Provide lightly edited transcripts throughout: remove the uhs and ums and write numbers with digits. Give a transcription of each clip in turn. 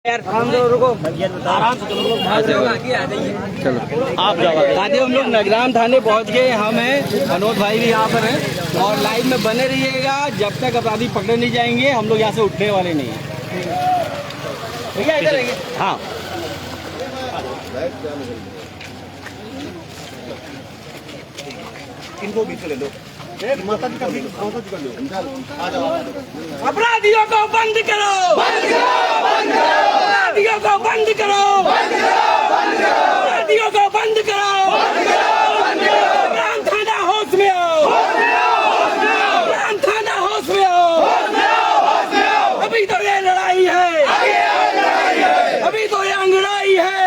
यार हम लोग आराम से चलो, चलो आप जाओ। दादी हम लोग नगराम थाने पहुंच गए। हम हैं, मनोज भाई भी यहाँ पर हैं और लाइव में बने रहिएगा। जब तक अपराधी पकड़े नहीं जाएंगे हम लोग यहाँ से उठने वाले नहीं हैं। ठीक है, इधर आइए। हाँ, इनको बीच ले लो, माता जी का भी कर लो। अपराधियों को बंद करो, अपराधियों को बंद करो, अपराधियों को बंद करो। ग्राम थाना होश में आओ, ग्राम थाना होश में आओ। अभी तो ये लड़ाई है, अभी तो ये अंगड़ाई है।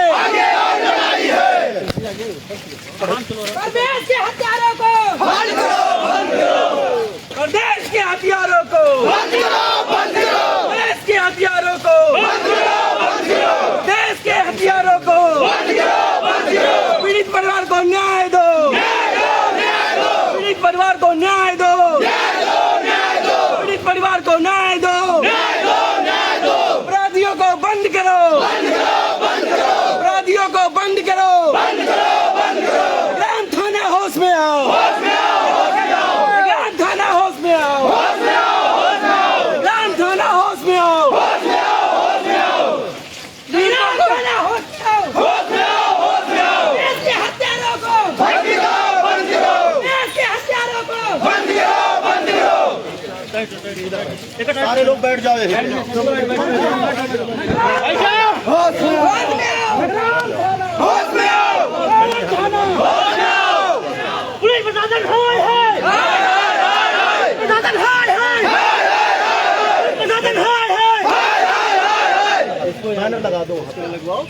प्रदेश के हथियारों को बंद करो, प्रदेश के हथियारों को बंद करो, देश के हथियारों को बंद करो, देश के हथियारों को बंद करो। पीड़ित परिवार को न्याय दो, पीड़ित परिवार को न्याय दो, पीड़ित परिवार को न्याय दो। अपराधियों को बंद करो, अपराधियों को बंद करो। ग्राम थाना होश में आओ, ग्राम थाना होश में आओ, ग्राम थाना होश में आओ, ग्राम थाना होश में आओ। देश के हथियारों को बंद करो, देश के हथियारों को बंद करो। सारे लोग बैठ जाओ। होश में आओ, पुलिस प्रशासन है, प्रशासन बैनर लगा दो, लगवाओ।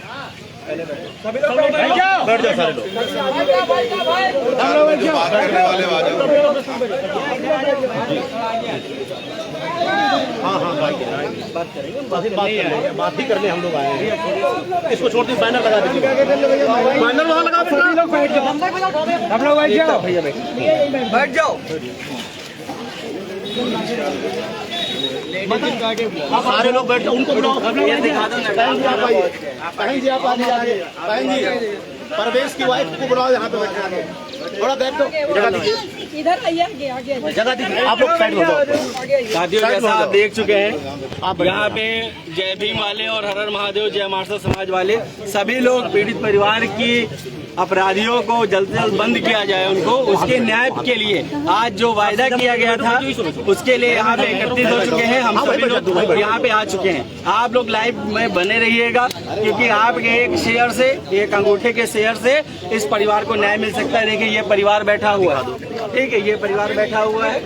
सभी लोग बैठ जाओ, सारे लोग। हाँ हाँ, बात करेंगे, बात ही करने हम लोग आए हैं। इसको छोड़ दी, बैनर लगा दीजिए, बैनर वहाँ लगा। सभी लोग बैठ जाओ, हम लोग बैठ जाओ, भैया बैठ जाओ। सारे लोग बैठ जाओ, उनको बुलाओ। बहन जी आप आगे, बहन जी परवेश की वाइफ को बुलाओ, यहाँ पे बैठे। थोड़ा बैठ दो, जगह दीजिए, इधर आइए, आगे जगह दीजिए। आप लोग साइड में दो। साथियों, जैसा आप देख चुके हैं, आप यहाँ पे जय भीम वाले और हर हर महादेव जय मार्शल समाज वाले सभी लोग पीड़ित परिवार की अपराधियों को जल्द से जल्द बंद किया जाए, उनको उसके न्याय के लिए आज जो वायदा किया गया था उसके लिए यहाँ पे एकत्रित हो चुके हैं। हम सभी लोग यहाँ पे आ चुके हैं। आप लोग लाइव में बने रहिएगा, क्योंकि आप एक शेयर से, एक अंगूठे के शेयर से इस परिवार को न्याय मिल सकता है। देखिए ये परिवार बैठा हुआ है, ठीक है, ये परिवार बैठा हुआ है।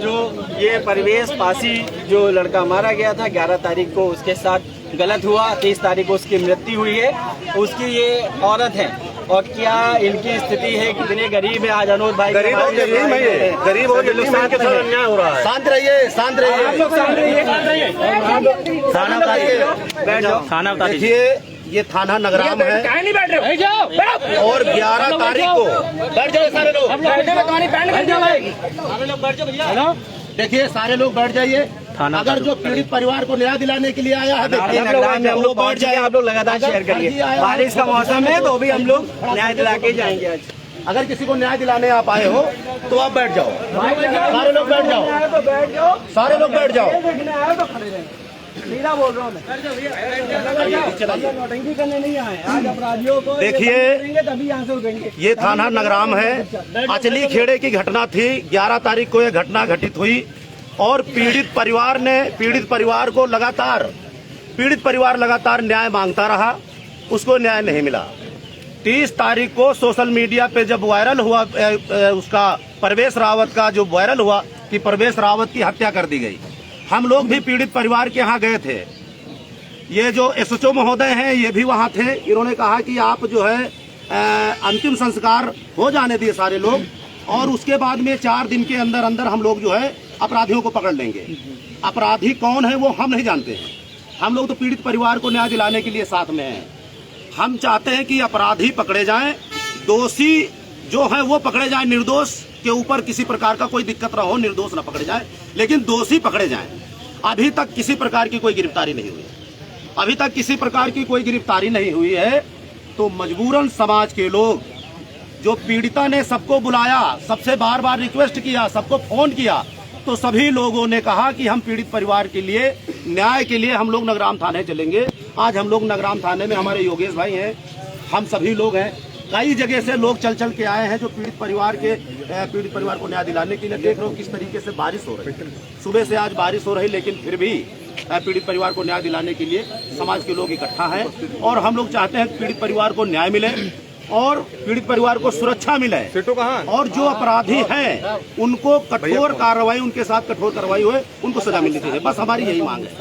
जो ये परवेश पासी जो लड़का मारा गया था 11 तारीख को, उसके साथ गलत हुआ, 30 तारीख को उसकी मृत्यु हुई है। उसकी ये औरत है और क्या इनकी स्थिति है, कितने गरीब है। आज अनुज भाई गरीब हो, गरीब हो, हिंदुस्तान के साथ अन्याय हो रहा है। शांत रहिए, शांत रहिए, आप लोग शांत रहिए, थाना उतारिए, बैठ जाओ, थाना उतारिए। देखिए ये थाना नगराम है, नहीं बैठ रहे हो, और 11 तारीख को बैठ जाओ सारे लोग। देखिए सारे लोग बैठ जाइए। अगर जो पीड़ित परिवार को न्याय दिलाने के लिए आया है, हम लोग बैठ जाए। आप लोग लगातार शेयर करिए, बारिश का मौसम है तो भी हम लोग न्याय दिला के जाएंगे आज। अगर किसी को न्याय दिलाने आप आए हो तो आप बैठ जाओ, सारे लोग बैठ जाओ, सारे लोग बैठ जाओ। सीधा बोल रहा हूँ मैं, नौटंकी करने नहीं आए आज। अपराधियों को देखिए तभी यहाँ से उठेंगे। ये थाना नगराम है, अचली खेड़े की घटना थी। 11 तारीख को यह घटना घटित हुई और पीड़ित परिवार लगातार न्याय मांगता रहा, उसको न्याय नहीं मिला। 30 तारीख को सोशल मीडिया पे जब वायरल हुआ उसका परवेश रावत का जो वायरल हुआ कि परवेश रावत की हत्या कर दी गई, हम लोग भी पीड़ित परिवार के यहाँ गए थे। ये जो एसएचओ महोदय हैं ये भी वहाँ थे। इन्होंने कहा कि आप जो है अंतिम संस्कार हो जाने दिए सारे लोग, और उसके बाद में 4 दिन के अंदर अंदर हम लोग जो है अपराधियों को पकड़ लेंगे। अपराधी कौन है वो हम नहीं जानते हैं, हम लोग तो पीड़ित परिवार को न्याय दिलाने के लिए साथ में हैं। हम चाहते हैं कि अपराधी पकड़े जाएं, दोषी जो है वो पकड़े जाएं, निर्दोष के ऊपर किसी प्रकार का कोई दिक्कत ना हो, निर्दोष न पकड़े जाए, लेकिन दोषी पकड़े जाएं। अभी तक किसी प्रकार की कोई गिरफ्तारी नहीं हुई। अभी तक किसी प्रकार की कोई गिरफ्तारी नहीं हुई है, तो मजबूरन समाज के लोग, जो पीड़िता ने सबको बुलाया, सबसे बार बार रिक्वेस्ट किया, सबको फोन किया, तो सभी लोगों ने कहा कि हम पीड़ित परिवार के लिए, न्याय के लिए हम लोग नगराम थाने चलेंगे। आज हम लोग नगराम थाने में, हमारे योगेश भाई हैं, हम सभी लोग हैं, कई जगह से लोग चल के आए हैं जो पीड़ित परिवार को न्याय दिलाने के लिए। देख रहे हो किस तरीके से बारिश हो रही है, सुबह से आज बारिश हो रही, लेकिन फिर भी पीड़ित परिवार को न्याय दिलाने के लिए समाज के लोग इकट्ठा हैं। और हम लोग चाहते हैं कि पीड़ित परिवार को न्याय मिले और पीड़ित परिवार को सुरक्षा मिले, और जो अपराधी हैं उनको कठोर कार्रवाई, उनके साथ कठोर कार्रवाई हुए, उनको सजा मिलनी चाहिए। बस हमारी यही मांग है।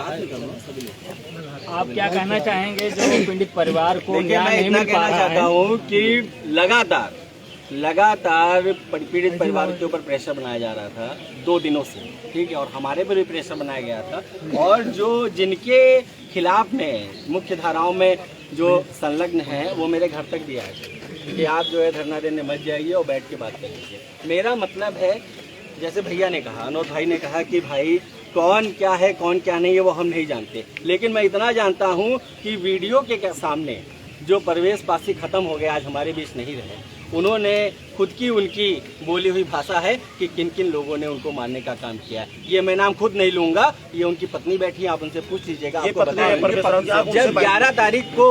आप क्या कहना चाहेंगे जो पीड़ित परिवार को न्याय मैं नहीं इतना मिल पा कहना रहा चाहता है? हूँ कि लगातार पीड़ित परिवार के ऊपर प्रेशर बनाया जा रहा था 2 दिनों से, ठीक है, और हमारे पर भी प्रेशर बनाया गया था। और जो जिनके खिलाफ में मुख्य धाराओं में जो संलग्न हैं वो मेरे घर तक भी आए कि आप जो है धरना देने मत जाइए और बैठ के बात कर लीजिए। मेरा मतलब है, जैसे भैया ने कहा, अनोद भाई ने कहा कि भाई कौन क्या है कौन क्या नहीं है वो हम नहीं जानते, लेकिन मैं इतना जानता हूँ कि वीडियो के सामने जो परवेश पासी खत्म हो गए, आज हमारे बीच नहीं रहे, उन्होंने खुद की उनकी बोली हुई भाषा है कि किन किन लोगों ने उनको मारने का काम किया है। ये मैं नाम खुद नहीं लूंगा, ये उनकी पत्नी बैठी है, आप उनसे पूछ लीजिएगा, आपको बताएंगे। जब 11 तारीख को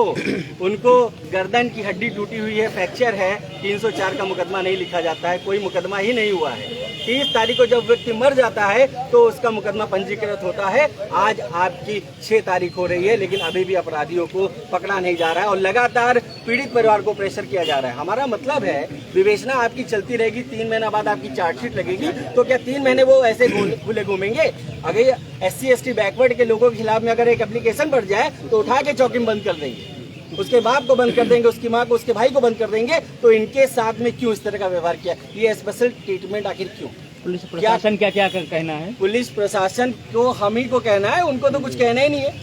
उनको गर्दन की हड्डी टूटी हुई है, फ्रैक्चर है, 304 का मुकदमा नहीं लिखा जाता है, कोई मुकदमा ही नहीं हुआ है। 30 तारीख को जब व्यक्ति मर जाता है तो उसका मुकदमा पंजीकृत होता है। आज आपकी 6 तारीख हो रही है, लेकिन अभी भी अपराधियों को पकड़ा नहीं जा रहा है और लगातार पीड़ित परिवार को प्रेशर किया जा रहा है। हमारा मतलब है विवेचना आपकी चलती रहेगी, 3 महीना बाद आपकी चार्जशीट लगेगी, तो क्या 3 महीने वो ऐसे खुले घूमेंगे? अगर SC ST बैकवर्ड के लोगों के खिलाफ में अगर एक एप्लीकेशन बढ़ जाए तो उठा के चौकी में बंद कर देंगे, उसके बाप को बंद कर देंगे, उसकी माँ को, उसके भाई को बंद कर देंगे। तो इनके साथ में क्यों इस तरह का व्यवहार किया? ये स्पेशल ट्रीटमेंट आखिर क्यों? पुलिस प्रशासन क्या कहना है? पुलिस प्रशासन को हम ही को कहना है, उनको तो कुछ कहना ही नहीं है।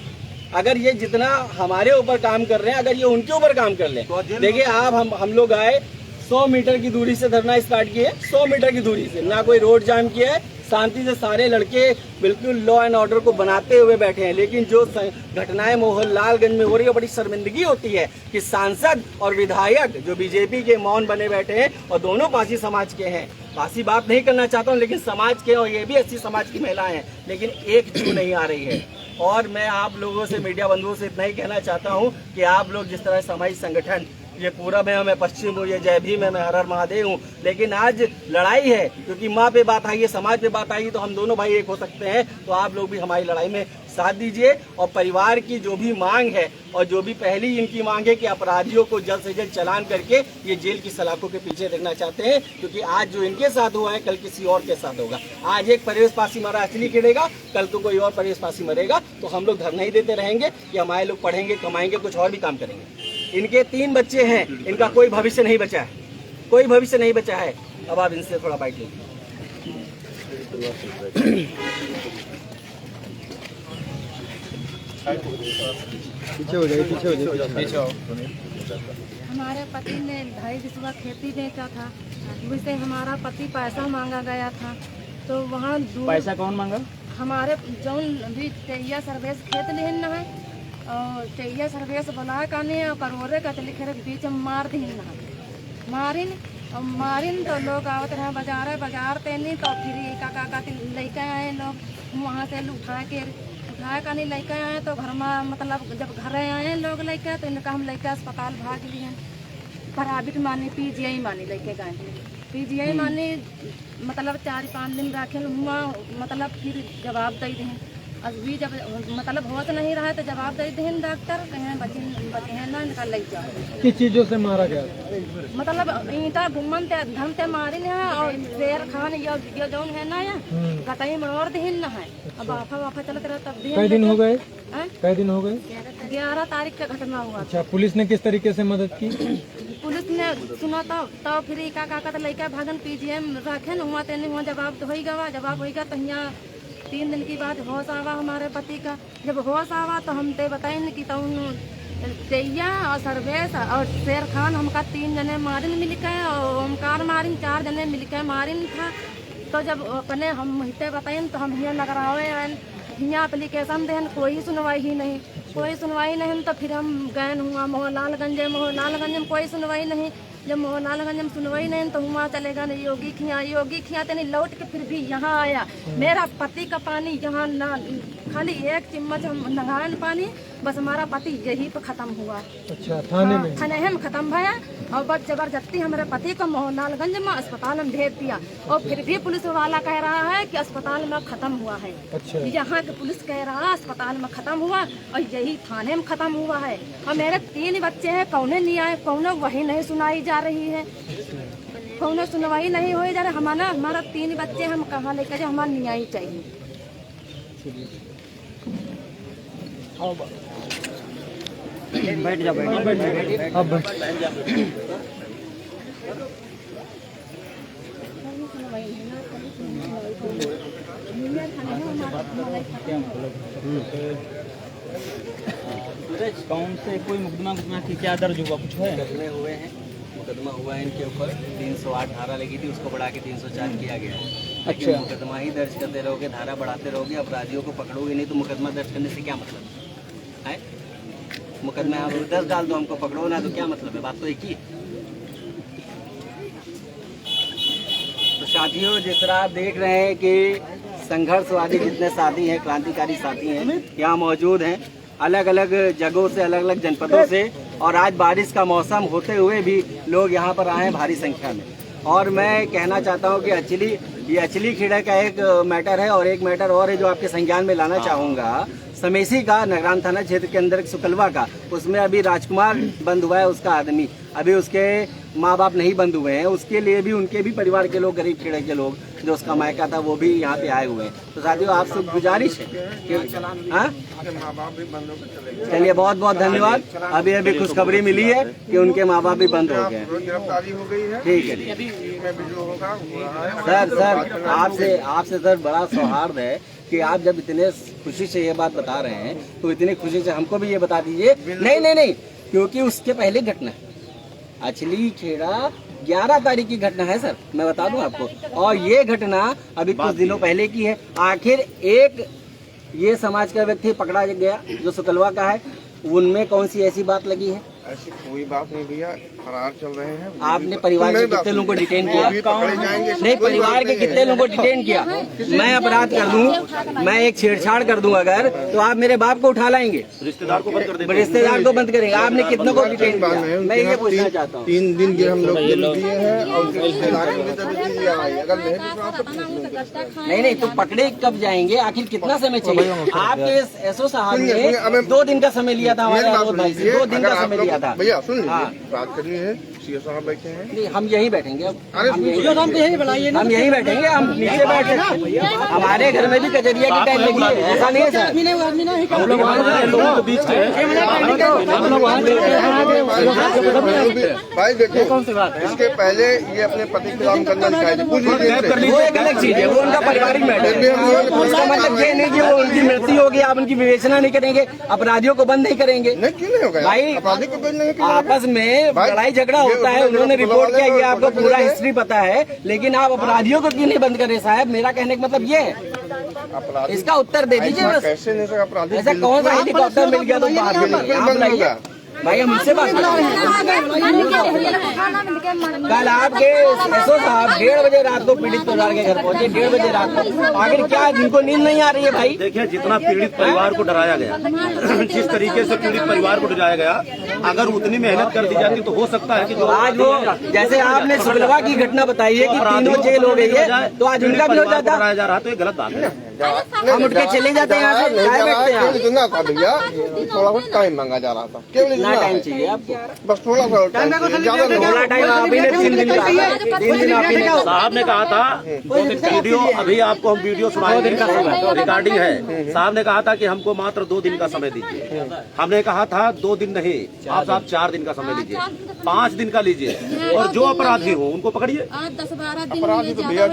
अगर ये जितना हमारे ऊपर काम कर रहे हैं, अगर ये उनके ऊपर काम कर लें, देखिए आप हम लोग आए 100 मीटर की दूरी से धरना स्टार्ट किए, 100 मीटर की दूरी से, ना कोई रोड जाम किया है, शांति से सारे लड़के बिल्कुल लॉ एंड ऑर्डर को बनाते हुए बैठे हैं। लेकिन जो घटनाएं मोहनलालगंज में हो रही है, बड़ी शर्मिंदगी होती है कि सांसद और विधायक जो बीजेपी के मौन बने बैठे हैं और दोनों पासी समाज के हैं। पासी बात नहीं करना चाहता हूँ, लेकिन समाज के, और ये भी 80 समाज की महिलाएं हैं, लेकिन एक क्यों नहीं आ रही है। और मैं आप लोगों से, मीडिया बंधुओं से इतना ही कहना चाहता हूँ कि आप लोग जिस तरह सामाजिक संगठन, ये पूरब है, मैं पश्चिम हूँ, ये जय भीम है, मैं हर हर महादेव हूँ, लेकिन आज लड़ाई है क्योंकि माँ पे बात आई है, समाज पे बात आई है, तो हम दोनों भाई एक हो सकते हैं। तो आप लोग भी हमारी लड़ाई में साथ दीजिए और परिवार की जो भी मांग है और जो भी पहली इनकी मांग है कि अपराधियों को जल्द से जल्द चालान करके ये जेल की सलाखों के पीछे देखना चाहते हैं, क्योंकि आज जो इनके साथ हुआ है कल किसी और के साथ होगा। आज एक परवेश पासी मरा असली खेलेगा, कल तो कोई और परवेश पासी मरेगा। तो हम लोग धरना ही देते रहेंगे कि हमारे लोग पढ़ेंगे, कमाएंगे, कुछ और भी काम करेंगे। इनके 3 बच्चे हैं, इनका कोई भविष्य नहीं बचा है, कोई भविष्य नहीं बचा है। अब आप इनसे थोड़ा बाइट लीजिए। पीछे हो जाइए। हमारे पति ने 2.5 बिस्वा खेती बेचा था, उससे हमारा पति पैसा मांगा गया था, तो वहाँ पैसा कौन मांगा? हमारे जौन भी चैया सर्वेस खेत लेन है और चैया सर्वेस बना काने और करोड़े का लिखे बीच में मार दी मारिन तो लोग आवत रहे बाजार पे नहीं, तो फिर का लेके आए लोग वहाँ से उठा का नहीं लेके आए, तो घर में मतलब जब घर आए लोग लेके, तो इनका हम लेके अस्पताल भाग लिए। प्राइवेट मानी PGI मानी लेके गए, PGI मानी मतलब 4-5 दिन रखे हुआ, मतलब फिर जवाब दे दें। अभी जब मतलब होश नहीं रहा तो जवाब दे दें डॉक्टर, कहें बचे हैं ना, इनका ले जाओ। किस चीजों से मारा गया? मतलब ईटा घुमन ते धम ते मारिन है और शेर खान ये जौन है ना, गटाई मरोड़ दीन ना है। अब आफा चलत रहा तब भी। कई दिन हो गए? 11 तारीख का घटना हुआ। अच्छा, पुलिस ने किस तरीके से मदद की? पुलिस ने सुना तो फिर का लड़का भागन PGI रखे हुआ, तेने हुआ जवाब तो होगा तो यहाँ 3 दिन की बाद होश आवा हमारे पति का। जब होश आवा तो हम ते बताएं कि चैया और सर्वेश और शेर खान हमका 3 जने मारिन मिलके और ओमकार मारिन 4 जने मिलके मारिन था। तो जब अपने हम हिते बताएं तो हम यहाँ नगरावे आए, यहाँ एप्लीकेशन देन, कोई सुनवाई ही नहीं, कोई सुनवाई नहीं। तो फिर हम गए हुआ मोहनलालगंज में कोई सुनवाई नहीं। जब मोहनलालगंज में सुनवाई नहीं तो वहाँ चलेगा नहीं योगी खिया तो नहीं, लौट के फिर भी यहाँ आया। मेरा पति का पानी यहाँ ना खाली 1 चम्मच हम नहाए पानी, बस हमारा पति यही पे खत्म हुआ। अच्छा, थाने में खत्म भया और बस जबरदस्ती हमारे पति को मोहनलालगंज में अस्पताल में भेज दिया और फिर भी पुलिस वाला कह रहा है कि अस्पताल में खत्म हुआ है। अच्छा। यहाँ के पुलिस कह रहा है अस्पताल में खत्म हुआ और यही थाने में खत्म हुआ है। और मेरे 3 बच्चे हैं, कौने नहीं आए, कौने वही नहीं सुनाई जा रही है, कौने सुनवाई नहीं हो जा रही। हमारा 3 बच्चे हम कहाँ लेकर जाए, हमारा न्याय चाहिए। बैठ जा अब कौन से कोई मुकदमा की क्या दर्ज हुआ, कुछ है? मुकदमा हुआ है इनके ऊपर 308 धारा लगी थी, उसको बढ़ा के 304 किया गया है। लेकिन अच्छा। मुकदमा ही दर्ज करते रहोगे, धारा बढ़ाते रहोगे, अपराधियों को पकड़ोगे नहीं तो मुकदमा दर्ज करने से क्या मतलब है? मुकदमा आप 10 डाल दो, हमको पकड़ो ना तो क्या मतलब है? बात तो एक ही है। तो साथियों, जिस तरह आप देख रहे हैं कि संघर्षवादी जितने साथी हैं, क्रांतिकारी साथी हैं, यहाँ मौजूद हैं अलग अलग जगहों से, अलग अलग जनपदों से। और आज बारिश का मौसम होते हुए भी लोग यहाँ पर आए हैं भारी संख्या में। और मैं कहना चाहता हूँ कि ये अचली खेड़ा का एक मैटर है और एक मैटर और है जो आपके संज्ञान में लाना चाहूँगा। समेसी का नगरान थाना क्षेत्र के अंदर सुकलवा का, उसमें अभी राजकुमार बंद हुआ है, उसका आदमी अभी उसके माँ बाप नहीं बंद हुए हैं, उसके लिए भी उनके भी परिवार के लोग, गरीब खेड़े के लोग जो उसका मायका था वो भी यहाँ पे आए हुए हैं। तो साथियों, आपसे गुजारिश है कि चलिए, बहुत बहुत धन्यवाद। अभी खुशखबरी मिली है कि उनके माँ बाप भी बंद हो गए। गिरफ्तारी हो गई है। ठीक है सर, आपसे सर बड़ा सौहार्द है कि आप जब इतने खुशी से ये बात बता रहे हैं तो इतनी खुशी से हमको भी ये बता दीजिए। नहीं, क्योंकि उसके पहले घटना है, अचली खेड़ा 11 तारीख की घटना है सर, मैं बता दूं आपको। और ये घटना अभी कुछ दिनों पहले की है। आखिर एक ये समाज का व्यक्ति पकड़ा गया जो सुकलवा का है, उनमें कौन सी ऐसी बात लगी है? ऐसी कोई बात नहीं भैया, फरार चल रहे हैं। आपने परिवार के कितने लोगों को डिटेन किया? पकड़े जाएंगे। नहीं, परिवार के कितने लोगों को डिटेन किया? मैं अपराध कर दूं, मैं एक छेड़छाड़ कर दूं अगर, तो आप मेरे बाप को उठा लाएंगे, रिश्तेदार को बंद कर देते, रिश्तेदार को बंद करेंगे। आपने कितनों को डिटेन किया? मैं ये पूछना चाहता हूँ। 3 दिन के हम लोग दिए हैं और उसके रिश्तेदार को भी तभी दिया है। अगर नहीं नहीं, तो पकड़े कब जाएंगे? आखिर कितना समय चाहिए? आपके एसओ साहब ने 2 दिन का समय लिया था हमारे अवध भाई से, 2 दिन का समय लिया था। भैया सुन लीजिए, बात करनी है, सीएस साहब बैठे हैं। नहीं, हम यहीं बैठेंगे अब। अरे हम यहीं बैठेंगे, हम नीचे बैठ सकते हैं। हमारे घर में भी कचरिया की टाइम लगी है, ऐसा नहीं है सर। हम लोग लोगों के बीच भाई देखो, इसके पहले ये अपने पति के नाम करना दिखाई दे, कुछ वो एक अलग चीज है, वो उनका पारिवारिक मैटर है। उसका मतलब ये नहीं कि वो उनकी मृत्यु होगी, आप उनकी विवेचना नहीं करेंगे, अपराधियों को बंद नहीं करेंगे। नहीं, क्यों नहीं होगा भाई, अपराधी को बंद नहीं किया। आपस में लड़ाई झगड़ा होता है, उन्होंने रिपोर्ट किया कि आपको पूरा हिस्ट्री पता है, लेकिन आप अपराधियों को क्यों नहीं बंद करें साहब? मेरा कहने का मतलब ये है, इसका उत्तर दे दीजिए बस। कैसे नहीं सर अपराधी? ऐसा कौन सा हेलीकॉप्टर मिल गया तो बाहर मिल गया? आप बताइए भाई, हम इससे बात करें। कल आपके एसओ साहब 1:30 बजे रात को पीड़ित परिवार के घर पहुंचे, 1:30 बजे रात को। आखिर क्या जिनको नींद नहीं आ रही है भाई? देखिए, जितना पीड़ित परिवार को डराया गया, जिस तरीके से पीड़ित परिवार को डराया गया, अगर उतनी मेहनत कर दी जाती तो हो सकता है कि जो आज वो जैसे आपने सुकलवा की घटना बताई है कि तीनों जेल हो गई है, तो आज उनका भी हो जाता। डराया जा रहा तो ये गलत बात है। हम उठ के चले जाते हैं यहाँ से, चाय बैठते हैं। इतना था भैया, थोड़ा बहुत टाइम मांगा जा रहा था। क्यों नहीं? टाइम चाहिए आपको, बस थोड़ा सा टाइम, ज्यादा थोड़ा टाइम। आप ही ने 3 दिन का 3 दिन आप ही ने साहब ने कहा था, वीडियो अभी आपको हम वीडियो सुनाएंगे, रिकॉर्डिंग है। साहब ने कहा था कि हमको मात्र 2 दिन का समय दीजिए। हमने कहा था 2 दिन नहीं, आप साहब 4 दिन का समय लीजिए, 5 दिन का लीजिए, और जो अपराधी हो उनको पकड़िए। 10-12 दिन अपराधी तो भैया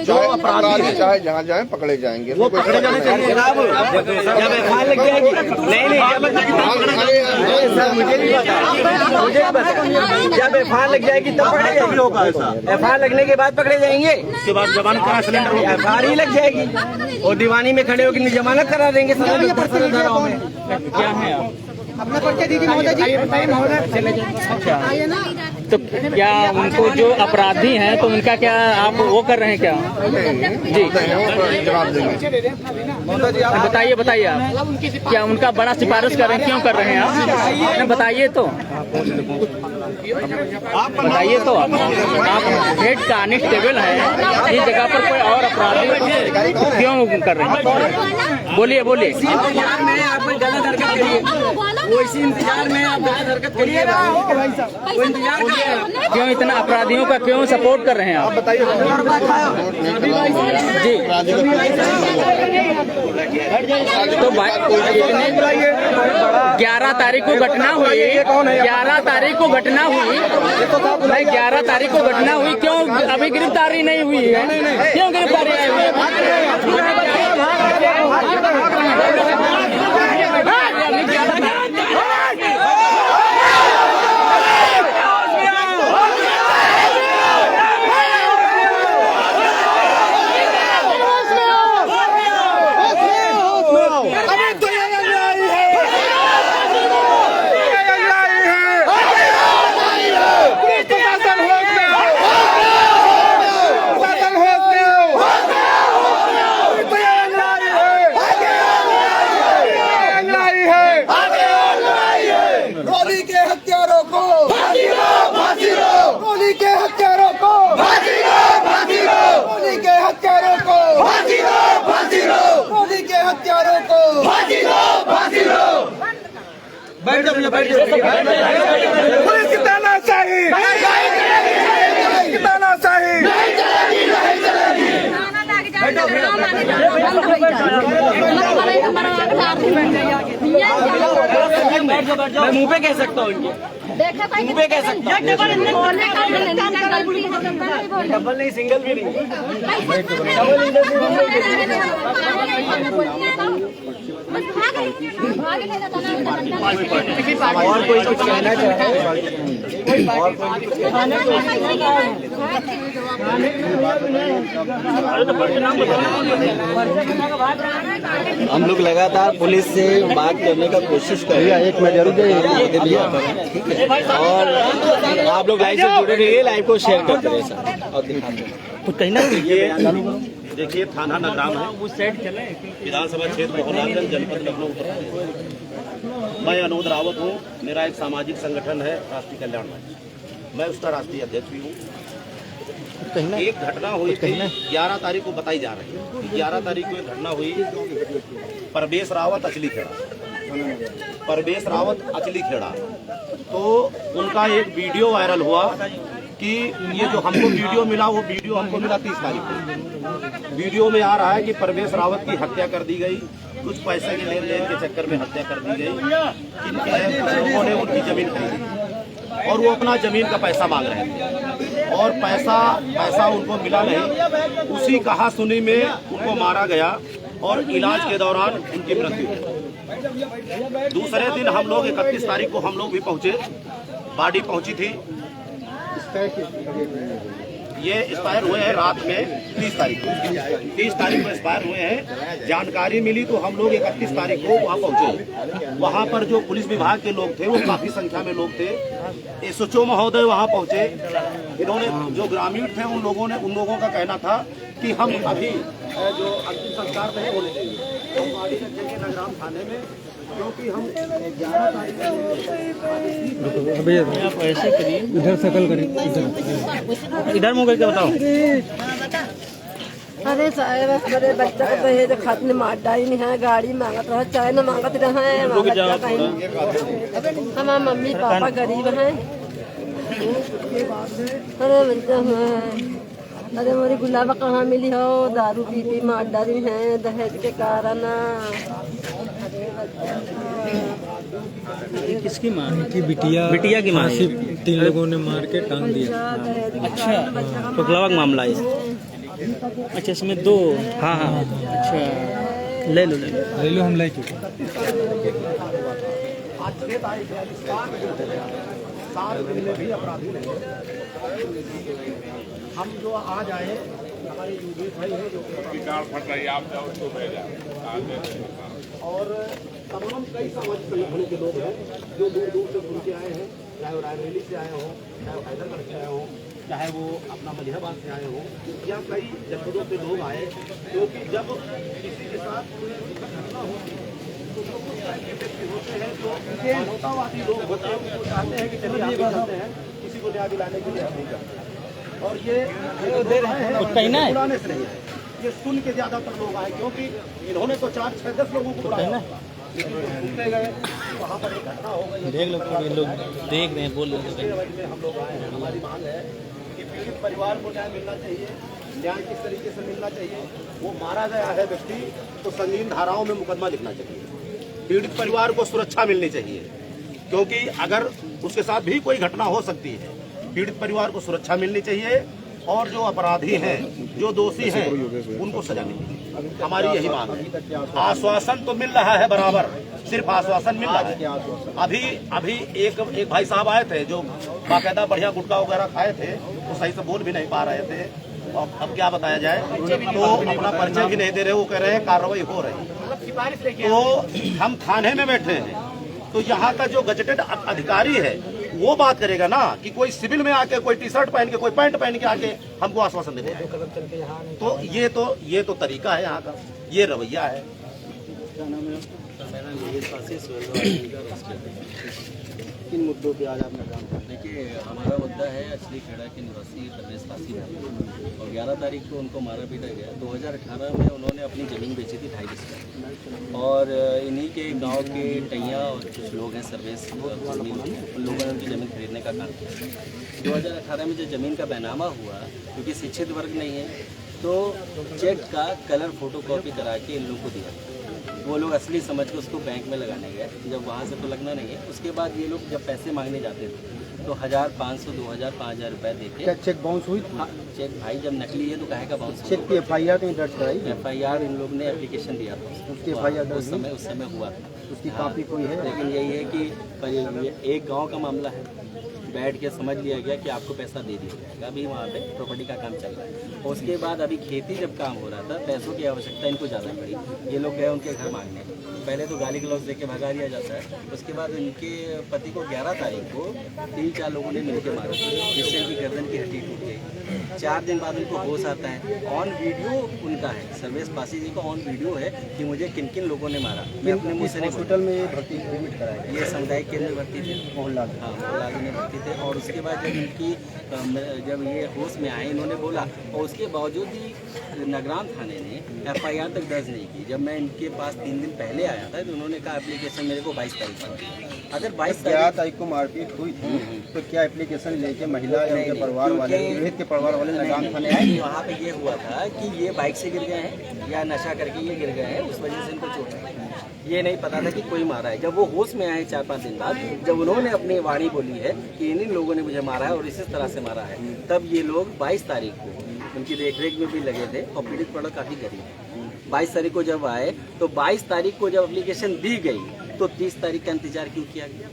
चाहे जहाँ जाए पकड़े जाएंगे, वो पकड़े जाने चाहिए। जब एफआईआर लग जाएगी, नहीं सर, मुझे नहीं पता। जब एफआईआर लग जाएगी तब पकड़े जाएंगे। होगा ऐसा, एफआईआर लगने के बाद पकड़े जाएंगे, उसके बाद जमानत का सिलेंडर एफआईआर ही लग जाएगी और दीवानी में खड़े होकर जमानत करा देंगे। सदर धाराओं में क्या है आप? अपना परिचय दीजिए महोदय जी। अच्छा, तो क्या उनको जो अपराधी हैं तो उनका क्या आप वो कर रहे हैं क्या? जी बताइए आप क्या उनका बड़ा सिफारिश कर रहे हैं, क्यों कर रहे हैं आप? बताइए तो आप हेड कांस्टेबल हैं, इस जगह पर कोई और अपराधी क्यों कर रहे हैं? बोलिए इंतजार में आप गलत हरकत करिए, वो इसी इंतजार में आप गलत हरकत करिए, वो इंतजार करिए। क्यों इतना अपराधियों का क्यों सपोर्ट कर रहे हैं आप? जी तो 11 तारीख को घटना हुई, 11 तारीख को घटना हुई, 11 तारीख को घटना हुई, क्यों अभी गिरफ्तारी नहीं हुई है? क्यों गिरफ्तारी नहीं हुई? पुलिस की तानाशाही मैं मुंह पे कह सकता हूँ इनके, मुंह पे कह सकता हूँ। डबल नहीं, सिंगल भी नहीं। और कोई कुछ कहना चाहता है? हम लोग लगातार पुलिस से बात करने का कोशिश कर रहे हैं। एक मिनट जरूर ठीक है, और आप लोग लाइव से जुड़े रहिए, लाइव को शेयर करते रहिए सर, और दिखाते हैं कहीं ना देखिए थाना नगराम है, विधानसभा क्षेत्र होनागंज, जनपद लखनऊ, उत्तर प्रदेश। मैं अनुज रावत हूँ, मेरा एक सामाजिक संगठन है राष्ट्रीय कल्याण मंच, मैं उसका राष्ट्रीय अध्यक्ष भी हूँ। एक घटना हुई थी 11 तारीख को, बताई जा रही है 11 तारीख को एक घटना हुई, परवेश रावत अचली खेड़ा, तो उनका एक वीडियो वायरल हुआ कि ये जो हमको वीडियो मिला, वो वीडियो हमको मिला 30 तारीख को। वीडियो में आ रहा है कि परवेश रावत की हत्या कर दी गई, कुछ पैसे के लेन देन के चक्कर में हत्या कर दी गई। इनके लोगों ने उनकी जमीन खरीदी और वो अपना जमीन का पैसा मांग रहे थे, और पैसा उनको मिला नहीं। उसी कहासुनी में उनको मारा गया और इलाज के दौरान उनकी मृत्यु हुई। दूसरे दिन हम लोग 31 तारीख को हम लोग भी पहुंचे, बॉडी पहुंची थी। ये एक्सपायर हुए हैं रात में 30 तारीख को, 30 तारीख को एक्सपायर हुए हैं। जानकारी मिली तो हम लोग 31 तारीख को वहाँ पहुंचे। वहाँ पर जो पुलिस विभाग के लोग थे, वो काफी संख्या में लोग थे। एसएचओ महोदय वहाँ पहुंचे। इन्होंने, जो ग्रामीण थे, उन लोगों का कहना था कि हम अभी जो अंतिम संस्कार नहीं होने चाहिए, हम गाड़ी रखेंगे नगराम थाने में, क्योंकि हम 11 तारीख आप ऐसे करिए, इधर सकल करिए, इधर मुँह करके बताओ। अरे साहब, मेरे बच्चा को दहेज खाते मार डाली नहीं है, गाड़ी मांगत रहा, चाय न मांगत रहे। हमारे मम्मी पापा गरीब हैं। अरे बच्चा, अरे मेरी गुलाबा कहाँ मिली हो, दारू पी मार डाली है दहेज के कारण। किसकी माँ? की बिटिया की माँ? 3 लोगों ने मार के टांग दिया। अच्छा, टोकलावा का मामला है। अच्छा, इसमें 2? हाँ। अच्छा, ले लो हम ले चुके। हम जो आज आए हमारे यूपी भाई हैं जो और तमाम कई सामाजिक संगठनों के लोग हैं जो दूर दूर से घूम के आए हैं, चाहे वो रायबरेली से आए हों, चाहे वो हैदरगढ़ से आए हों, चाहे वो अपना मलिहाबाद से आए हों, या कई जनपदों से लोग आए, क्योंकि जब किसी के साथ कोई घटना होती है तो जो उस टाइप के व्यक्ति होते हैं जो मानवतावादी लोग होते हैं, वो चाहते हैं कि चलिए आगे चलते हैं, किसी को न्याय दिलाने के लिए हम नहीं करते। और ये बुलाने से नहीं है, ये सुन के ज्यादातर लोग आए, क्योंकि इन्होंने तो 4, 6, 10 लोगों को बुलाया, लेकिन जो घूमते गए वहाँ पर एक घटना हो गई। देख लो लोग देख रहे हैं, बोल रहे उसके वजह में हम लोग आए हैं। हमारी मांग है कि पीड़ित परिवार को न्याय मिलना चाहिए, न्याय किस तरीके से मिलना चाहिए। वो मारा गया है व्यक्ति तो संगीन धाराओं में मुकदमा लिखना चाहिए, पीड़ित परिवार को सुरक्षा मिलनी चाहिए, क्योंकि अगर उसके साथ भी कोई घटना हो सकती है, पीड़ित परिवार को सुरक्षा मिलनी चाहिए और जो अपराधी हैं, जो दोषी हैं, उनको सजा मिलनी चाहिए। हमारी यही मांग है। आश्वासन तो मिल रहा है बराबर, सिर्फ आश्वासन मिल रहा है। अभी एक भाई साहब आए थे जो बाकायदा बढ़िया गुटखा वगैरह खाए थे, वो सही से बोल भी नहीं पा रहे थे। अब क्या बताया जाए, तो अपना परिचय भी नहीं दे रहे, वो कह रहे हैं कार्रवाई हो रही है। तो हम थाने में बैठे हैं, तो यहाँ का जो गजेटेड अधिकारी है वो बात करेगा ना, कि कोई सिविल में आके, कोई टी शर्ट पहन के, कोई पैंट पहन के आके हमको आश्वासन देते हैं। तो ये तो तरीका है यहाँ का, ये रवैया है। किन मुद्दों पे आज आपने काम किया? देखिए, हमारा मुद्दा है असली खेड़ा के निवासी परवेश पासी है, और 11 तारीख को उनको मारा पीटा गया। 2018 में उन्होंने अपनी ज़मीन बेची थी 2.5 बीघा, और इन्हीं के गांव के टैया और कुछ लोग हैं सर्वेस ज़मीन, उन लोगों ने उनकी ज़मीन खरीदने का काम किया। 2018 में जो ज़मीन का बैनामा हुआ, क्योंकि शिक्षित वर्ग नहीं है, तो चेक का कलर फोटोकॉपी करा के इन लोगों को दिया। वो लोग असली समझ के उसको बैंक में लगाने गए, जब वहाँ से तो लगना नहीं है। उसके बाद ये लोग जब पैसे मांगने जाते थे तो 1,500, 2,000, 5,000 रुपये देके। क्या चेक बाउंस हुई? हाँ, चेक भाई जब नकली है तो काहे का बाउंस? चेक की FIR तो दर्ज कराई? FIR इन लोग ने एप्लीकेशन दिया था, उसकी FIR उस समय हुआ था। उसकी कापी कोई है? लेकिन यही है कि एक गांव का मामला है, बैठ के समझ लिया गया कि आपको पैसा दे दिया जाएगा। अभी वहाँ पे प्रॉपर्टी का काम चल रहा है। उसके बाद अभी खेती जब काम हो रहा था, पैसों की आवश्यकता इनको ज़्यादा पड़ी, ये लोग गए उनके घर मांगने। पहले तो गाली गलौज देके भगा दिया जाता है, उसके बाद इनके पति को 11 तारीख को 3-4 लोगों ने मिलकर मारा, जिससे इनकी गर्दन की हड्डी टूट गई। 4 दिन बाद उनको होश आता है, ऑन वीडियो उनका है, सर्वेश पासी जी का ऑन वीडियो है कि मुझे किन किन लोगों ने मारा। मैं अपने मुँह से नहीं। हॉस्पिटल में भर्ती एडमिट कराया? ये सामुदायिक केंद्र में भर्ती थे, मोहनलाल। हाँ, मोहनलाल में भर्ती थे। और उसके बाद जब ये होश में आए, इन्होंने बोला, और उसके बावजूद भी नगरान थाने ने FIR तक दर्ज नहीं की। जब मैं इनके पास 3 दिन पहले आया था तो उन्होंने कहा एप्लीकेशन मेरे को 22 तारीख को। अगर 22 तारीख को मारपीट हुई थी तो क्या एप्लीकेशन लेके महिला या उनके परिवार वाले, पीड़ित के परिवार वाले नगरान थाने आए? वहाँ पे ये हुआ था कि ये बाइक से गिर गए हैं या नशा करके ये गिर गए हैं, उस वजह से इनको चोट आई। ये नहीं पता था कि कोई मारा है। जब वो होश में आए 4-5 दिन बाद, जब उन्होंने अपनी वाणी बोली है कि इन लोगों ने मुझे मारा है और इसी तरह से मारा है, तब ये लोग 22 तारीख को उनकी देखरेख में भी लगे थे। और पीड़ित पड़ा काफ़ी गरीब है। 22 तारीख को जब आए तो 22 तारीख को जब एप्लीकेशन दी गई तो 30 तारीख का इंतजार क्यों किया गया?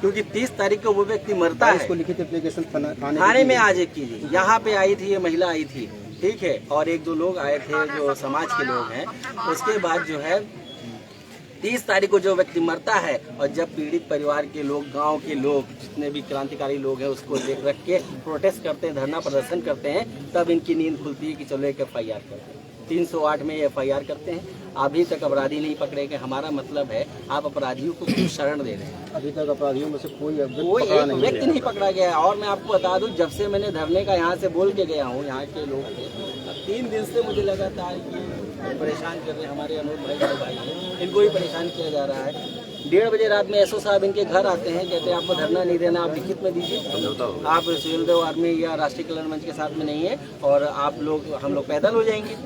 क्योंकि 30 तारीख को वो व्यक्ति मरता है। इसको लिखित एप्लीकेशन थाने में आज एक कीजिए। यहाँ पे आई थी, ये महिला आई थी, ठीक है, और 1-2 लोग आए थे जो समाज के लोग हैं। उसके बाद जो है 30 तारीख को जो व्यक्ति मरता है, और जब पीड़ित परिवार के लोग, गांव के लोग, जितने भी क्रांतिकारी लोग हैं, उसको देख रख के प्रोटेस्ट करते हैं, धरना प्रदर्शन करते हैं, तब इनकी नींद खुलती है कि चलो एक FIR करते हैं। 308 में FIR करते हैं। अभी तक अपराधी नहीं पकड़े गए। हमारा मतलब है, आप अपराधियों को क्यों शरण दे रहे हैं? अभी तक अपराधियों में से कोई एक व्यक्ति नहीं पकड़ा गया है। और मैं आपको बता दूं, जब से मैंने धरने का यहाँ से बोल के गया हूँ, यहाँ के लोग थे, 3 दिन से मुझे लगातार परेशान कर रहे हैं। हमारे अनूप भाई बड़े भाई हैं, इनको भी परेशान किया जा रहा है। 1:30 बजे रात में SO साहब इनके घर आते हैं, कहते हैं आपको धरना नहीं देना, आप लिखित में दीजिए, आप सिविल देव आर्मी या राष्ट्रीय कल्याण मंच के साथ में नहीं है, और आप लोग, हम लोग पैदल हो जाएंगे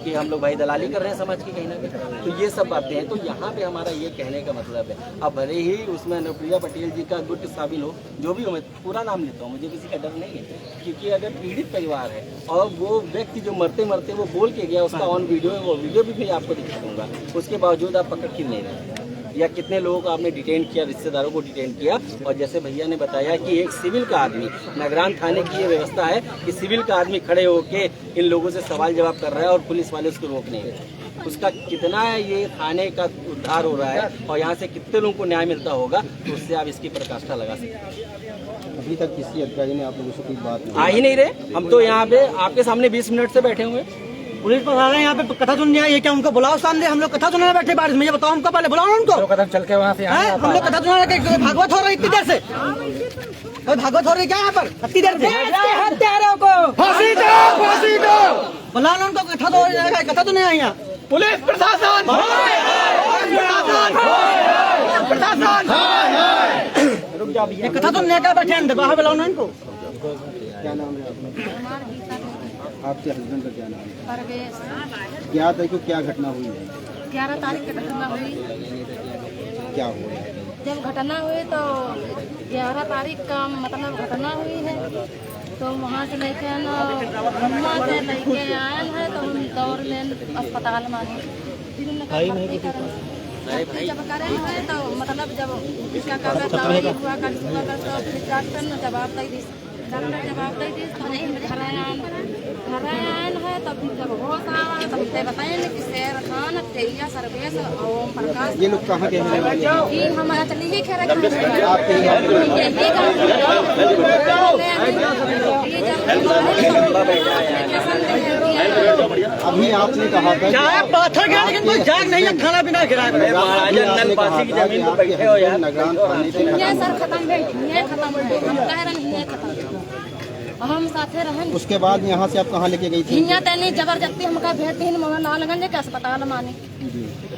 कि हम लोग भाई दलाली कर रहे हैं समाज की कहीं ना कहीं। तो ये सब बातें हैं। तो यहाँ पे हमारा ये कहने का मतलब है, अब भले ही उसमें अनुप्रिया पटेल जी का गुट शामिल हो, जो भी हो, मैं पूरा नाम लेता हूँ, मुझे किसी का डर नहीं है। क्योंकि अगर पीड़ित परिवार है और वो व्यक्ति जो मरते मरते वो बोल के गया, उसका ऑन वीडियो है, वो वीडियो भी मैं आपको दिखा दूंगा, उसके बावजूद आप पकड़ क्यों नहीं रहे? या कितने लोगों को आपने डिटेन किया, रिश्तेदारों को डिटेन किया? और जैसे भैया ने बताया कि एक सिविल का आदमी, नगरान थाने की ये व्यवस्था है कि सिविल का आदमी खड़े होके इन लोगों से सवाल जवाब कर रहा है और पुलिस वाले उसको रोक नहीं रहे। उसका कितना ये थाने का उद्धार हो रहा है और यहाँ से कितने लोगों को न्याय मिलता होगा, तो उससे आप इसकी पराकाष्ठा लगा सकते हैं। अभी तक किसी अधिकारी ने आप लोगों से कोई बात आ ही नहीं रहे। हम तो यहाँ पे आपके सामने 20 मिनट से बैठे हुए हैं। पुलिस प्रशासन यहाँ पे कथा सुनने आई है क्या? उनको बुलाओ सामने, हम लोग कथा सुनने बैठे बारिश में, ये बताओ हमको, पहले बुलाओ उनको। कदम चल के वहाँ से हम लोग कथा सुना रहे, भागवत हो रही इतनी देर से, भागवत हो रही क्या यहाँ पर इतनी देर से? हत्यारों को फांसी दो, फांसी दो, बुलाओ उनको, कथा तो कथा तो नहीं आई यहाँ। पुलिस प्रशासन, ये कथा सुनने का बैठे अंदर, बाहर बुलाओ ना इनको। क्या नाम है आपका? आपके हस्बैंड का क्या नाम है? परवेश। क्या था कि क्या घटना हुई है? 11 तारीख की घटना हुई। क्या हुआ? जब घटना हुई तो 11 तारीख का मतलब घटना हुई है, तो वहाँ से लेके वहाँ से लेके आए हैं, तो हम दौड़ लें अस्पताल में फिर जब करें हैं तो मतलब जब इसका कागज दवाई हुआ कर तो फिर डॉक्टर ने जवाब दे दी, तो नहीं घर आए है। तो फिर जब होश आवा तो हमसे बताए कि शेर खान, तेलिया, सर्वेश, ओम प्रकाश, ये लोग कहाँ के हैं? कि हमारा चलिए खेरा अभी आपने कहा था पाथर गया लेकिन कोई जाग नहीं है, खाना पीना गिरा नगरान थाने से ये सर खत्म है, ये खत्म है, हम कह रहे हैं ये खत्म, हम साथे रहें। उसके बाद यहाँ से आप कहाँ लेके गई थी? हियाँ तैनी जबरदस्ती हमका भेजते हैं मोहनलालगंज के अस्पताल माने।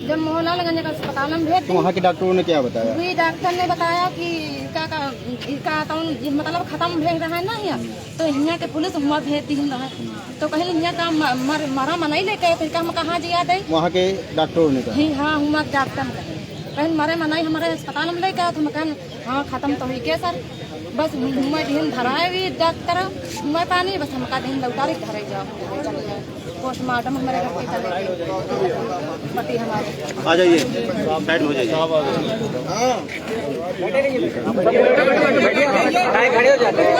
जब मोहनलालगंज के अस्पताल में भेजते तो वहाँ के डॉक्टरों ने क्या बताया? वही डॉक्टर ने बताया कि इसका मतलब खत्म भेज रहा है ना यहाँ, तो यहाँ के पुलिस हुआ भेजती ही रहा, तो कहीं यहाँ का मरा मनाई लेके फिर हम कहाँ जिया दे? वहाँ के डॉक्टरों ने कहा? हाँ, हुआ डॉक्टर कहीं मरे मनाई हमारे अस्पताल में लेके, तो हम कहें हाँ खत्म तो हुई के सर, बस मैं दिन धराए भी डॉक्टर मैं पानी, बस हमका दिन लौटारी धरे जाओ, पोस्टमार्टम हमारे घर के चले पति हमारे। आ जाइए, साइड हो जाइए। खड़े हो जाते हैं।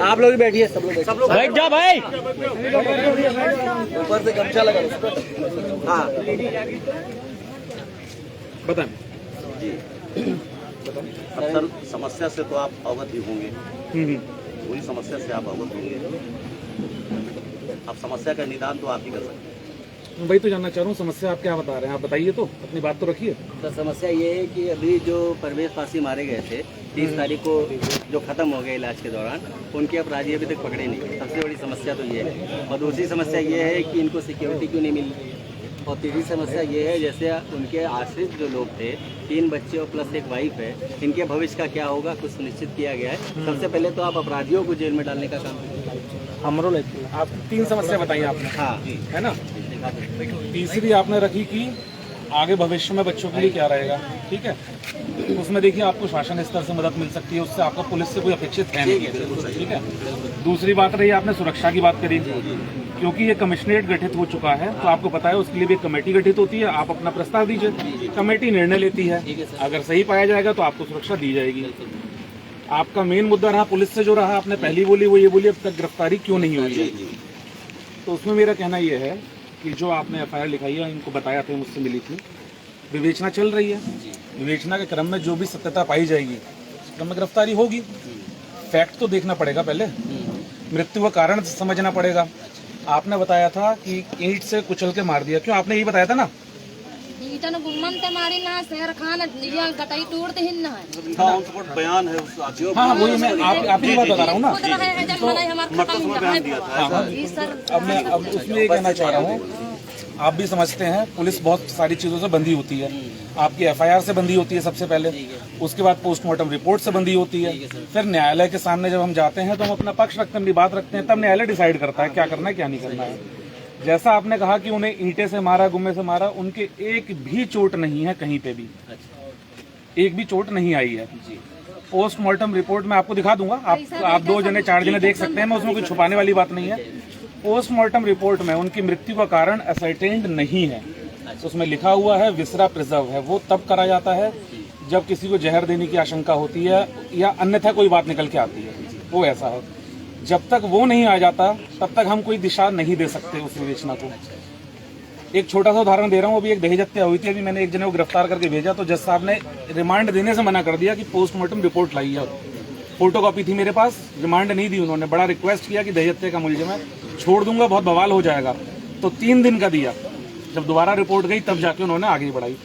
आप लोग भी बैठिए, सब लोग बैठ जाओ भाई, ऊपर से गमछा लगा। हाँ बताएं जी। अक्सर समस्या से तो आप अवगत ही होंगे, पूरी समस्या से आप अवगत होंगे। अब समस्या का निदान तो आप ही कर सकते हैं। वही तो जानना चाह रहा हूँ, समस्या आप क्या बता रहे हैं? आप बताइए तो, अपनी बात तो रखिए। तो समस्या ये है कि अभी जो परवेश पासी मारे गए थे 30 तारीख को, जो खत्म हो गए इलाज के दौरान, उनके अपराधी अभी तक पकड़े नहीं। सबसे बड़ी समस्या तो ये है। और दूसरी समस्या ये है कि इनको सिक्योरिटी क्यों नहीं मिल रही। और तीसरी समस्या ये है, जैसे उनके आश्रित जो लोग थे, 3 बच्चे और प्लस एक वाइफ है, इनके भविष्य का क्या होगा कुछ सुनिश्चित किया गया है। सबसे पहले तो आप अपराधियों को जेल में डालने का काम कीजिए। आप 3 समस्या बताई आपने, हाँ है ना? तीसरी आपने रखी कि आगे भविष्य में बच्चों के लिए क्या रहेगा, ठीक है? उसमें देखिए आपको शासन स्तर से मदद मिल सकती है, उससे आपका पुलिस से कोई अपेक्षित है नहीं, ठीक है? दूसरी बात रही, आपने सुरक्षा की बात करी, क्योंकि ये कमिश्नरेट गठित हो चुका है, तो आपको पता है उसके लिए भी एक कमेटी गठित होती है। आप अपना प्रस्ताव दीजिए, कमेटी निर्णय लेती है, अगर सही पाया जाएगा तो आपको सुरक्षा दी जाएगी। आपका मेन मुद्दा रहा पुलिस से जो रहा, आपने पहली बोली वो ये बोली अब तक गिरफ्तारी क्यों नहीं हुई है, तो उसमें मेरा कहना ये है कि जो आपने FIR लिखाई है, इनको बताया था, मुझसे मिली थी, विवेचना चल रही है। विवेचना के क्रम में जो भी सत्यता पाई जाएगी उस क्रम में गिरफ्तारी होगी। फैक्ट तो देखना पड़ेगा, पहले मृत्यु का कारण समझना पड़ेगा। आपने बताया था कि ईंट से कुचल के मार दिया, क्यों? आपने यही बताया था ना? ईटन गुम्मन ते मारी ना, शेर खान ये गटाई टूटते ही ना है। बयान है उस हाँ, वही मैं आप ही बात बता रहा हूँ ना। अब उसमें ये कहना चाह रहा हूँ, आप भी समझते हैं पुलिस बहुत सारी चीजों से बंधी होती है। आपकी FIR से बंधी होती है सबसे पहले, उसके बाद पोस्टमार्टम रिपोर्ट से बंधी होती है, फिर न्यायालय के सामने जब हम जाते हैं तो हम अपना पक्ष रखते हैं, अपनी बात रखते हैं, तब न्यायालय डिसाइड करता है क्या करना है क्या नहीं करना है। जैसा आपने कहा कि उन्हें ईंटे से मारा, गुम्मे से मारा, उनके एक भी चोट नहीं है, कहीं पे भी एक भी चोट नहीं आई है। पोस्टमार्टम रिपोर्ट में आपको दिखा दूंगा, आप 2 जने 4 जने देख सकते हैं, मैं उसमें कोई छुपाने वाली बात नहीं है। पोस्टमार्टम रिपोर्ट में उनकी मृत्यु का कारण असर्टेन्ड नहीं है। उसमें लिखा हुआ है विसरा प्रिजर्व है, वो तब करा जाता है जब किसी को जहर देने की आशंका होती है या अन्यथा कोई बात निकल के आती है, वो ऐसा है। जब तक वो नहीं आ जाता तब तक हम कोई दिशा नहीं दे सकते उस विवेचना को। एक छोटा सा उदाहरण दे रहा हूँ, अभी एक दहेज हत्या हुई थी, अभी मैंने एक जने को गिरफ्तार करके भेजा तो जज साहब ने रिमांड देने से मना कर दिया कि पोस्टमार्टम रिपोर्ट लाइए। फोटोकॉपी थी मेरे पास, रिमांड नहीं दी उन्होंने। बड़ा रिक्वेस्ट किया कि दहेज हत्या का मुलजिम है, छोड़ दूंगा, बहुत बवाल हो जाएगा, तो 3 दिन का दिया। जब दोबारा रिपोर्ट गई तब जाके उन्होंने आगे बढ़ाई।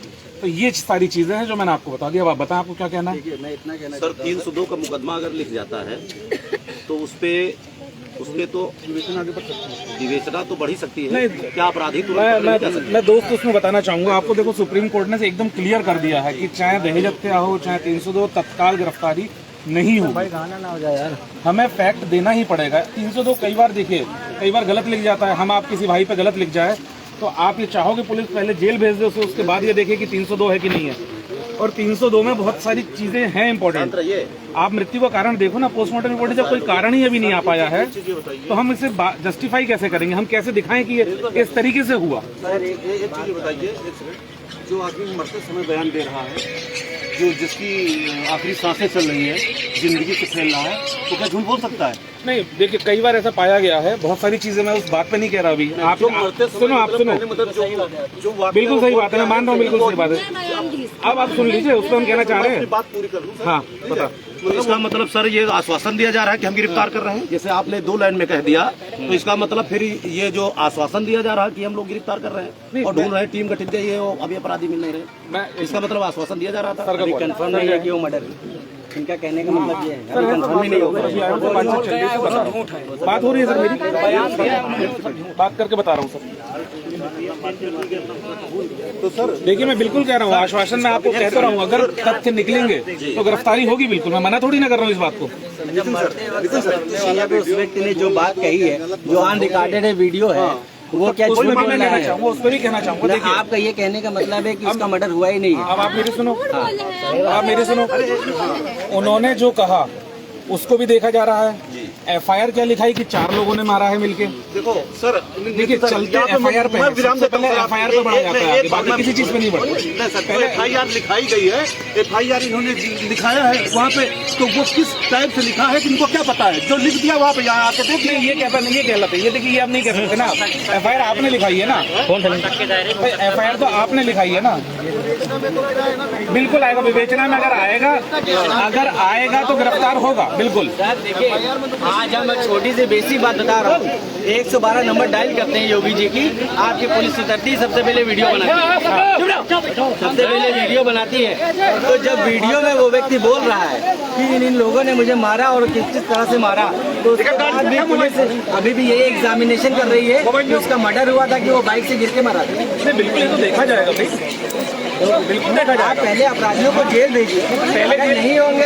तो ये सारी चीजें हैं जो मैंने आपको बता दिया। अब आप बताएं, आपको क्या कहना है? मैं इतना कहना सर 302 का मुकदमा अगर लिख जाता है तो उसपे तो विवेचना तो बढ़ ही सकती है। नहीं, क्या अपराधी मैं दोस्त उसमें बताना चाहूंगा आपको। देखो, सुप्रीम कोर्ट ने एकदम क्लियर कर दिया है कि चाहे दहेज हत्या हो चाहे 302, तत्काल गिरफ्तारी नहीं हो। भाई गाना ना हो जाए यार। हमें फैक्ट देना ही पड़ेगा। 302 कई बार देखिए, कई बार गलत लिख जाता है। हम आप किसी भाई पे गलत लिख जाए तो आप ये चाहोगे पुलिस पहले जेल भेज दे उसे, उसके बाद ये देखे कि 302 है कि नहीं है। और 302 में बहुत सारी चीजें हैं इंपॉर्टेंट। आप मृत्यु का कारण देखो ना, पोस्टमार्टम रिपोर्ट में जब कोई कारण ही अभी नहीं आ पाया है तो हम इसे जस्टिफाई कैसे करेंगे? हम कैसे दिखाएं कि ये इस तरीके से हुआ? सर एक चीज बताइए, जो आदमी मरते समय बयान दे रहा है, जो जिसकी आखिरी सांसें चल रही है, जिंदगी से खेल रहा है, तो क्या झूठ बोल सकता है? नहीं, देखिए कई बार ऐसा पाया गया है। बहुत सारी चीजें, मैं उस बात पे नहीं कह रहा अभी। आप सुनो, बिल्कुल सही बात है, मैं मान रहा हूँ, बिल्कुल सही बात है। अब आप सुन लीजिए, उस पर हम कहना चाह रहे हैं। बात पूरी कर लूं। हाँ, बता। तो इसका मतलब सर ये आश्वासन दिया जा रहा है कि हम गिरफ्तार कर रहे हैं, जैसे आपने 2 लाइन में कह दिया, तो इसका मतलब फिर ये जो आश्वासन दिया जा रहा है कि हम लोग गिरफ्तार कर रहे हैं और ढूंढ रहे हैं, टीम गठित है, ये अभी अपराधी मिल नहीं रहे, इसका मतलब आश्वासन दिया जा रहा था। कंफर्म नहीं है कि वो मर्डर, इनका कहने का मतलब ये है कंफर्म ही नहीं होगा। बात हो रही है सर मेरी, बात करके बता रहा हूँ सर। तो सर देखिए, मैं बिल्कुल कह रहा हूँ, आश्वासन मैं आपको कहता रहा हूँ, अगर तथ्य निकलेंगे तो गिरफ्तारी होगी बिल्कुल। मैं मना थोड़ी ना कर रहा हूँ इस बात को। उस व्यक्ति ने जो बात कही है, जो ऑन रिकॉर्डेड है, वीडियो है, वो क्या झूठ बोल रहा है? उस पर भी कहना चाहूँगा। देखिए, आपका ये कहने का मतलब है कि उसका मर्डर हुआ ही नहीं है। अब आप मेरी सुनो, आप मेरी सुनो। उन्होंने जो कहा उसको भी देखा जा रहा है। एफआईआर क्या लिखा है कि 4 लोगों ने मारा है मिलके। देखो सर, देखिए चलते एफआईआर पे, सबसे पहले एफआईआर पे बढ़ा जाता है, बाकी किसी चीज पे नहीं बढ़ता। पहले एफआईआर लिखाई गई है, एफआईआर इन्होंने दिखाया है वहाँ पे, तो वो किस टाइप से लिखा है कि इनको क्या पता है? जो लिख दिया वहाँ पे, यहाँ आके देख नहीं, ये कहता नहीं, ये कहलाता है। ये देखिए, ये आप नहीं कह सकते ना, एफआईआर आपने लिखाई है ना। एफआईआर तो आपने लिखाई है ना, बिल्कुल आएगा विवेचना में। अगर आएगा तो गिरफ्तार होगा बिल्कुल। आज हम छोटी सी बेसिक बात बता रहा हूँ, 112 नंबर डायल करते हैं योगी जी की, आपकी पुलिस उतरती है, सबसे पहले वीडियो बनाती है। तो जब वीडियो में वो व्यक्ति बोल रहा है कि इन लोगों ने मुझे मारा और किस तरह से मारा, तो उसके बाद भी पुलिस अभी भी यही एग्जामिनेशन कर रही है कि उसका मर्डर हुआ था कि वो बाइक से गिर के मारा था। बिल्कुल, ये तो देखा जाएगा भाई, बिल्कुल देखा जाएगा। पहले अपराधियों को जेल भेजिए, पहले नहीं होंगे